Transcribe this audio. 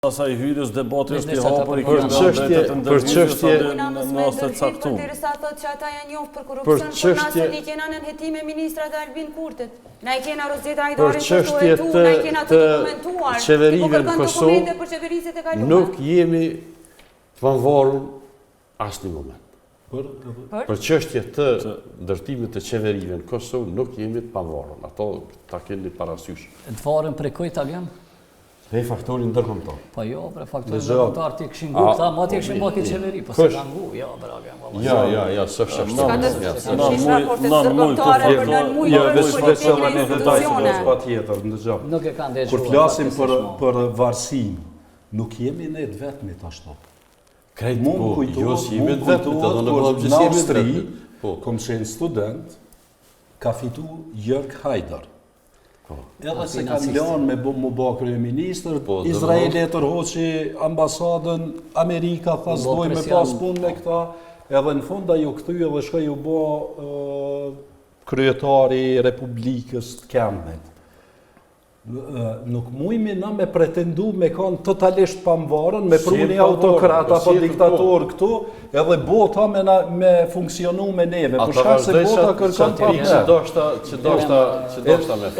Asaj hyrjes debati është i hapur i për çështje në ose caktuar. Përderisa thotë që ata janë njohur për korrupsion, por nasë i kena në hetime ministrat e Albin Kurtit. Na i kena Rozeta Hajdarin çështje na i kena të dokumentuar. Qeverive në Kosovë për qeverisit e kaluara. nuk jemi të pavarur asnjë moment. Për çështje të ndërtimit të qeverive në Kosovë nuk jemi të pavarur. Ato ta keni parasysh. Të varën prej kujt italian? Dhe faktorin ndërkombëtar. Po jo, për faktorin ndërkombëtar ti kishin ngu, tha, ma ti kishin bërë qeveri, po se ka ngu, jo, braga. Ja, s'është ashtu. Patjetër, ndëgjoj. Nuk e kanë ndëgjuar. Kur flasim për varësinë, nuk jemi ne të vetmit ashtu. Krejt Mund po, kujtohet, jo si jemi të vetmit, edhe në në Austri, Po. kom qenë student, ka fitu Jörg Hajdar. Edhe se kanë lanë me mu bë kryeministër, Izraeli e tërhoqi ambasadën, Amerika tha s'doj me pas punë me këta, edhe në fund ajo kthye dhe shkoi u bë kryetari i Republikës të Kemnit. Nuk mujmi na me pretendu me kanë totalisht pamvarën, me pruni autokrat apo diktator këtu, edhe bota me funksionu me neve, për shkak se bota kërkon pa ne. Që doshta me